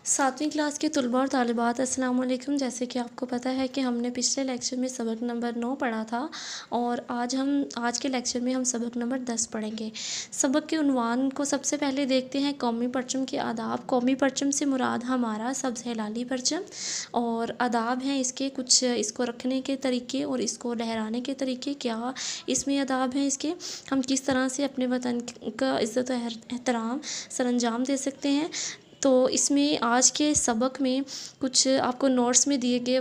सातवीं क्लास के तलबा और तालिबात अस्सलाम वालेकुम। जैसे कि आपको पता है कि हमने पिछले लेक्चर में सबक नंबर 9 पढ़ा था और आज के लेक्चर में हम सबक नंबर 10 पढ़ेंगे। सबक के उन्वान को सबसे पहले देखते हैं, कौमी परचम के आदाब। कौमी परचम से मुराद हमारा सब्ज़ हिलाली परचम और आदाब हैं इसके कुछ, इसको रखने के तरीके और इसको लहराने के तरीके। क्या इसमें आदाब हैं इसके, हम किस तरह से अपने वतन का इज़्ज़त और एहतराम सरअंजाम दे सकते हैं। तो इसमें आज के सबक में कुछ आपको नोट्स में दिए गए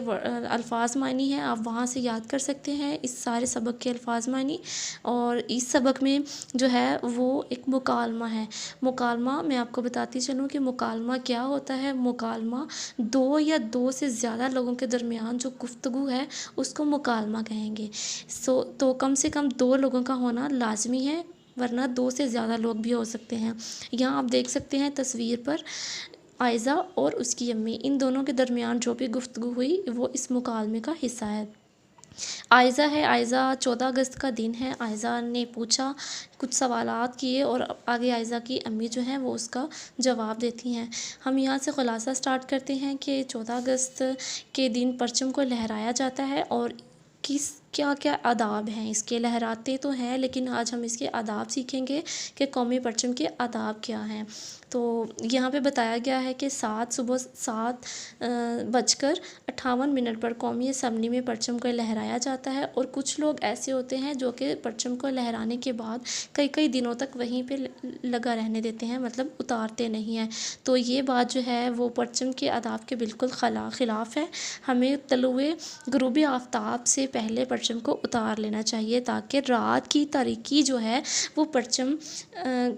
अल्फाज मानी हैं, आप वहाँ से याद कर सकते हैं इस सारे सबक के अल्फाज मानी। और इस सबक में जो है वो एक मुकालमा है। मुकालमा मैं आपको बताती चलूँ कि मुकालमा क्या होता है। मुकालमा दो या दो से ज़्यादा लोगों के दरमियान जो गुफ्तगू है उसको मुकालमा कहेंगे। तो कम से कम दो लोगों का होना लाजमी है, वरना दो से ज़्यादा लोग भी हो सकते हैं। यहाँ आप देख सकते हैं तस्वीर पर आयज़ा और उसकी अम्मी, इन दोनों के दरमियान जो भी गुफ्तगू हुई वो इस मुकालमे का हिस्सा है। आयज़ा 14 अगस्त का दिन है। आयज़ा ने पूछा, कुछ सवालात किए और आगे आयज़ा की अम्मी जो हैं वो उसका जवाब देती हैं। हम यहाँ से ख़ुलासा स्टार्ट करते हैं कि 14 अगस्त के दिन परचम को लहराया जाता है और क्या क्या आदाब हैं इसके। लहराते तो हैं लेकिन आज हम इसके आदाब सीखेंगे कि कौमी परचम के आदाब क्या हैं। तो यहाँ पे बताया गया है कि सुबह 7:58 पर कौमी असम्बली में परचम को लहराया जाता है। और कुछ लोग ऐसे होते हैं जो कि परचम को लहराने के बाद कई कई दिनों तक वहीं पे लगा रहने देते हैं, मतलब उतारते नहीं हैं। तो ये बात जो है वो परचम के आदाब के बिल्कुल ख़िलाफ़ है। हमें तलुए गुरूबी आफ्ताब से पहले परचम को उतार लेना चाहिए ताकि रात की तारीकी जो है वो परचम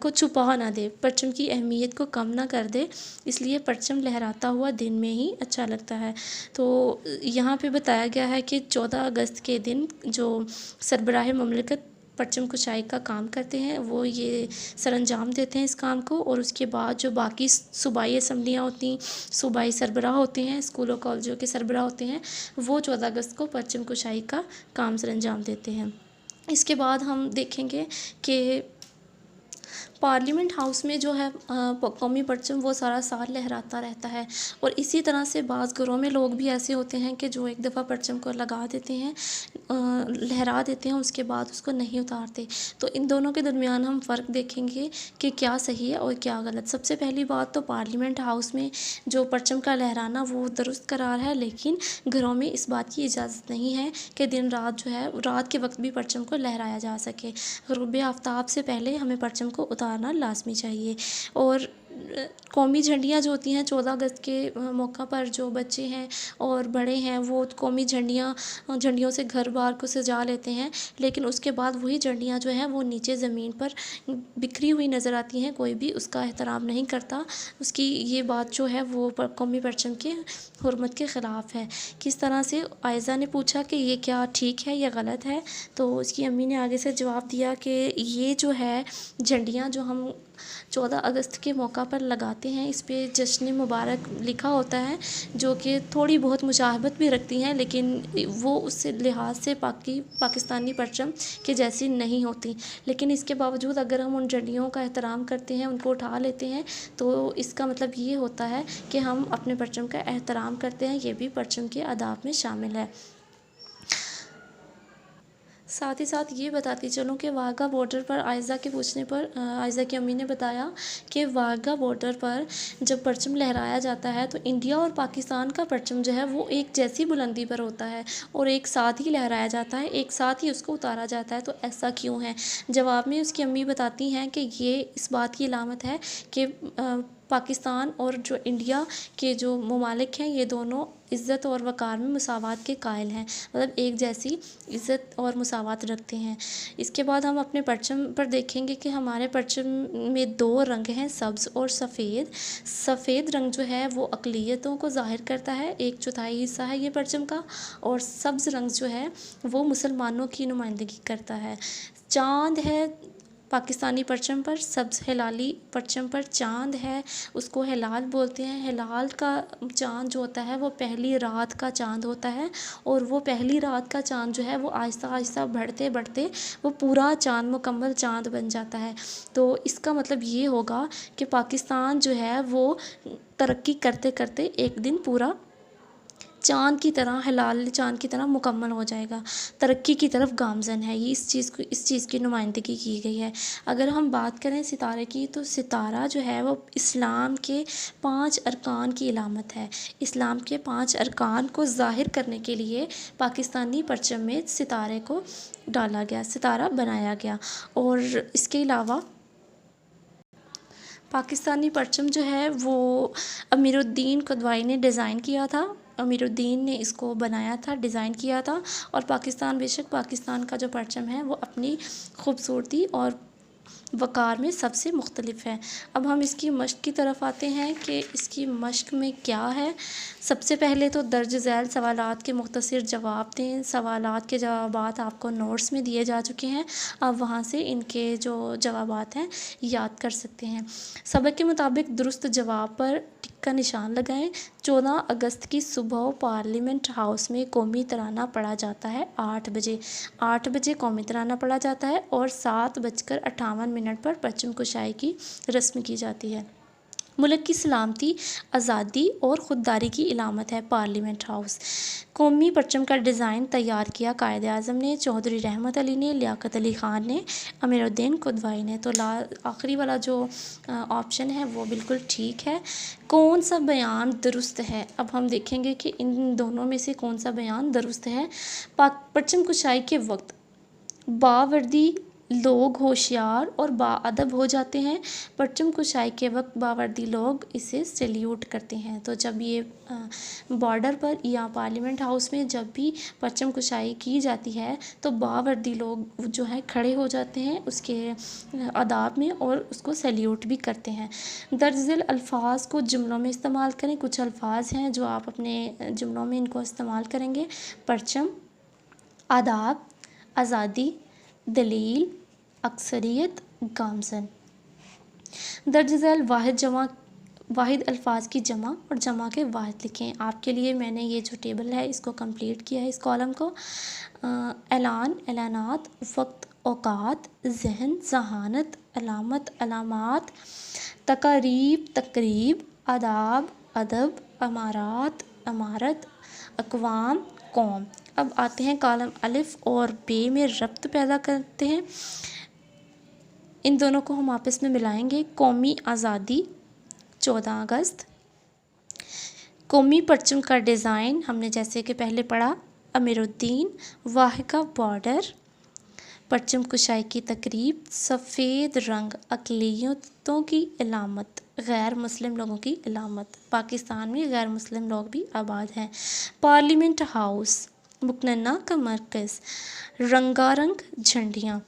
को छुपा ना दे, परचम की अहमियत को कम ना कर दे। इसलिए परचम लहराता हुआ दिन में ही अच्छा लगता है। तो यहाँ पे बताया गया है कि 14 अगस्त के दिन जो सरबराह ममलिकत परचम कुशाई का काम करते हैं वो ये सरअंजाम देते हैं इस काम को। और उसके बाद जो बाकी सूबाई असम्बलियाँ होती, सूबाई सरबराह होते हैं, स्कूलों कॉलेजों के सरबराह होते हैं, वो 14 अगस्त को परचम कुशाई का काम सरअंजाम देते हैं। इसके बाद हम देखेंगे कि पार्लियामेंट हाउस में जो है कौमी परचम वो सारा साल लहराता रहता है। और इसी तरह से बाज़ घरों में लोग भी ऐसे होते हैं कि जो एक दफ़ा परचम को लगा देते हैं, लहरा देते हैं, उसके बाद उसको नहीं उतारते। तो इन दोनों के दरमियान हम फ़र्क देखेंगे कि क्या सही है और क्या गलत। सबसे पहली बात तो पार्लियामेंट हाउस में जो परचम का लहराना वो दुरुस्त करार है, लेकिन घरों में इस बात की इजाज़त नहीं है कि दिन रात जो है रात के वक्त भी परचम को लहराया जा सके। ग़ुरूब आफ्ताब से पहले हमें परचम को उतारना लाज़मी चाहिए। और कौमी झंडियाँ जो होती हैं 14 अगस्त के मौका पर जो बच्चे हैं और बड़े हैं वो कौमी झंडियों से घर बार को सजा लेते हैं, लेकिन उसके बाद वही झंडियाँ जो हैं वो नीचे ज़मीन पर बिखरी हुई नज़र आती हैं, कोई भी उसका एहतराम नहीं करता। उसकी ये बात जो है वो कौमी परचम के हुर्मत के ख़िलाफ़ है। किस तरह से आयज़ा ने पूछा कि ये क्या ठीक है या गलत है, तो उसकी अम्मी ने आगे से जवाब दिया कि ये जो है झंडियाँ जो हम 14 अगस्त के मौका पर लगाते हैं, इस पे जश्न मुबारक लिखा होता है, जो कि थोड़ी बहुत मुशाहबत भी रखती हैं, लेकिन वो उस लिहाज से पाकिस्तानी परचम के जैसी नहीं होती। लेकिन इसके बावजूद अगर हम उन झंडियों का एहतराम करते हैं, उनको उठा लेते हैं, तो इसका मतलब ये होता है कि हम अपने परचम का एहतराम करते हैं। ये भी परचम के आदाब में शामिल है। साथ ही साथ ये बताती चलूँ कि वाघा बॉर्डर पर आयज़ा के पूछने पर आयज़ा की अम्मी ने बताया कि वाघा बॉर्डर पर जब परचम लहराया जाता है तो इंडिया और पाकिस्तान का परचम जो है वो एक जैसी बुलंदी पर होता है और एक साथ ही लहराया जाता है, एक साथ ही उसको उतारा जाता है। तो ऐसा क्यों है? जवाब में उसकी अम्मी बताती हैं कि ये इस बात की अलामत है कि पाकिस्तान और जो इंडिया के जो ममालिक हैं ये दोनों इज़्ज़त और वक़ार में मुसावात के कायल हैं, मतलब एक जैसी इज़्ज़त और मुसावात रखते हैं। इसके बाद हम अपने परचम पर देखेंगे कि हमारे परचम में दो रंग हैं, सब्ज़ और सफ़ेद। सफ़ेद रंग जो है वो अक़लियतों को ज़ाहिर करता है, 1/4 हिस्सा है ये परचम का। और सब्ज़ रंग जो है वो मुसलमानों की नुमाइंदगी करता है। चाँद है पाकिस्तानी परचम पर सब्ज़ हिलाली परचम पर चाँद है, उसको हिलाल बोलते हैं। हिलाल का चाँद जो होता है वो पहली रात का चाँद होता है, और वो पहली रात का चाँद जो है वो आहिस्ता आहिस्ता बढ़ते बढ़ते वो पूरा चाँद मुकम्मल चाँद बन जाता है। तो इसका मतलब ये होगा कि पाकिस्तान जो है वो तरक्की करते करते एक दिन पूरा चाँद की तरह, हिलाल चाँद की तरह मुकम्मल हो जाएगा, तरक्की की तरफ गामज़न है। ये इस चीज़ की नुमाइंदगी की गई है। अगर हम बात करें सितारे की, तो सितारा जो है वो इस्लाम के 5 अरकान की अलामत है। इस्लाम के 5 अरकान को ज़ाहिर करने के लिए पाकिस्तानी परचम में सितारे को डाला गया, सितारा बनाया गया। और इसके अलावा पाकिस्तानी परचम जो है वो अमीरुद्दीन कुदवाई ने डिज़ाइन किया था। अमीरुद्दीन ने इसको बनाया था, डिज़ाइन किया था। और बेशक पाकिस्तान का जो परचम है वो अपनी खूबसूरती और वक़ार में सबसे मुख्तलिफ है। अब हम इसकी मश्क की तरफ आते हैं कि इसकी मश्क में क्या है। सबसे पहले तो दर्ज ज़ैल सवालात के मुख्तसर जवाब दें। सवालात के जवाबात आपको नोट्स में दिए जा चुके हैं, आप वहाँ से इनके जो जवाबात हैं याद कर सकते हैं। सबक के मुताबिक दुरुस्त जवाब पर टिक का निशान लगाएं। 14 अगस्त की सुबह पार्लियामेंट हाउस में कौमी तराना पढ़ा जाता है 8 बजे। 8 बजे कौमी तराना पढ़ा जाता है और 7:58 पर परचम कुशाई की रस्म की जाती है। मुल्क की सलामती, आज़ादी और ख़ुददारी की इलामत है पार्लियामेंट हाउस। कौमी परचम का डिज़ाइन तैयार किया कायद आज़म ने, चौधरी रहमत अली ने, लियाकत अली ख़ान ने, अमीरुद्दीन कुदवाई ने। तो आखिरी वाला जो ऑप्शन है वो बिल्कुल ठीक है। कौन सा बयान दुरुस्त है? अब हम देखेंगे कि इन दोनों में से कौन सा बयान दुरुस्त है। परचम कुशाई के वक्त बावर्दी लोग होशियार और बाअदब हो जाते हैं। परचम कुशाई के वक्त बावर्दी लोग इसे सैल्यूट करते हैं। तो जब ये बॉर्डर पर या पार्लियामेंट हाउस में जब भी परचम कुशाई की जाती है तो बावर्दी लोग जो है खड़े हो जाते हैं उसके आदाब में और उसको सैल्यूट भी करते हैं। दर्ज झैल अल्फाज को जुमलों में इस्तेमाल करें। कुछ अल्फाज हैं जो आप अपने जुमलों में इनको इस्तेमाल करेंगे। परचम, आदाब, आज़ादी, दलील, अक्सरियत, गामज़न। दर्ज झैल वाहिद अल्फाज की जमा और जमा के वाहिद लिखें। आपके लिए मैंने ये जो टेबल है इसको कंप्लीट किया है, इस कॉलम को। ऐलान, ऐलानात, वक्त, औकात, जहन, जहानत, अलामत, अलामात, तकारीब, तकरीब, आदाब, अदब, अमारात, अमारत, अक़वाम, कौम। अब आते हैं कॉलम अलिफ और बे में रब्त पैदा करते हैं। इन दोनों को हम आपस में मिलाएंगे। कौमी आज़ादी 14 अगस्त। कौमी परचम का डिज़ाइन हमने जैसे कि पहले पढ़ा, अमीरुद्दीन। वाहिका बॉर्डर। परचम कुशाई की तकरीब, सफ़ेद रंग अक़लियतों की अलामत, गैर मुस्लिम लोगों की अलामत। पाकिस्तान में गैर मुस्लिम लोग भी आबाद हैं। पार्लियामेंट हाउस, मुकन्ना का मरकज़, रंगारंग झंडियाँ।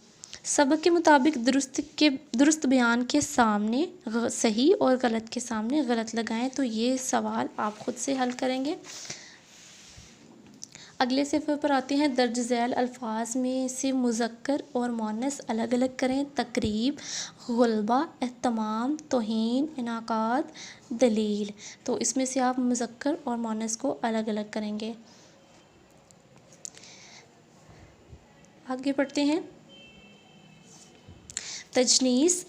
सबक के मुताबिक दुरुस्त बयान के सामने सही और गलत के सामने गलत लगाएं। तो ये सवाल आप ख़ुद से हल करेंगे। अगले सफ़े पर आते हैं। दर्ज झैल अल्फाज में से मुज़क्कर और मुअन्नस अलग अलग करें। तकरीब, गुलबा, एहतमाम, तौहीन, इनाकात, दलील। तो इसमें से आप मुज़क्कर और मुअन्नस को अलग अलग करेंगे। आगे बढ़ते हैं। तजनीस,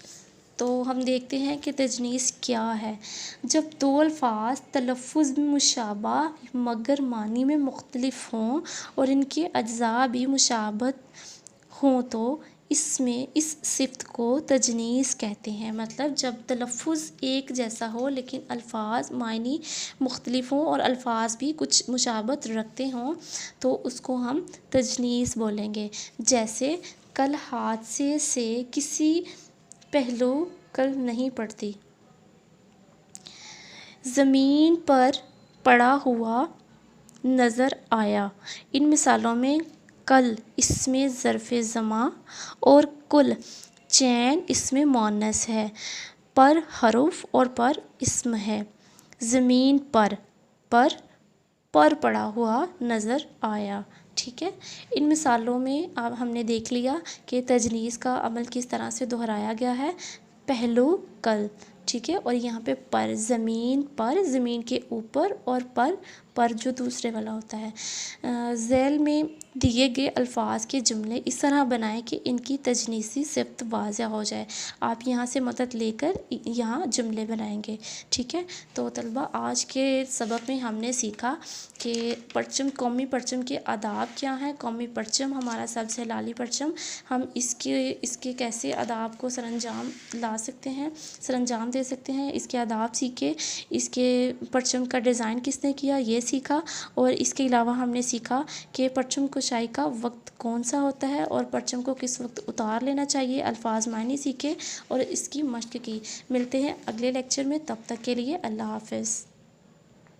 तो हम देखते हैं कि तजनीस क्या है। जब दो अल्फाज तलफ़्फ़ुज़ में मुशाबा मगर मानी में मुख्तलिफ हों और इनके अज्ज़ा भी मुशाबत हों तो इसमें इस सिफ़त को तजनीस कहते हैं। मतलब जब तलफ़्फ़ुज़ एक जैसा हो लेकिन अल्फाज मायनी मुख्तलिफ हों और अल्फाज भी कुछ मुशाबत रखते हों तो उसको हम तजनीस बोलेंगे। जैसे कल हादसे से किसी पहलू कल नहीं पड़ती। ज़मीन पर पड़ा हुआ नज़र आया। इन मिसालों में कल इसमें ज़र्फ़े ज़मा और कुल चैन इसमें मुअन्नस है। पर हरुफ और पर इस्म है। ज़मीन पर पड़ा हुआ नज़र आया। ठीक है। इन मिसालों में अब हमने देख लिया कि तजनीस का अमल किस तरह से दोहराया गया है। पहलू कल, ठीक है। और यहाँ पे पर ज़मीन के ऊपर, और पर जो दूसरे वाला होता है। ज़ैल में दिए गए अल्फाज के जुमले इस तरह बनाएं कि इनकी तजनीसी सिफ्त वाज़ह हो जाए। आप यहाँ से मदद लेकर यहाँ जुमले बनाएंगे, ठीक है। तो तलबा आज के सबक में हमने सीखा कि परचम, कौमी परचम के आदाब क्या हैं। कौमी परचम हमारा सबसे लाली परचम, हम इसके कैसे आदाब को सरंजाम दे सकते हैं। इसके आदाब सीखे, इसके परचम का डिज़ाइन किसने किया ये सीखा। और इसके अलावा हमने सीखा कि परचम कुशाई का वक्त कौन सा होता है और परचम को किस वक्त उतार लेना चाहिए। अल्फाज मायने सीखे और इसकी मश्क की। मिलते हैं अगले लेक्चर में, तब तक के लिए अल्लाह हाफ़िज़।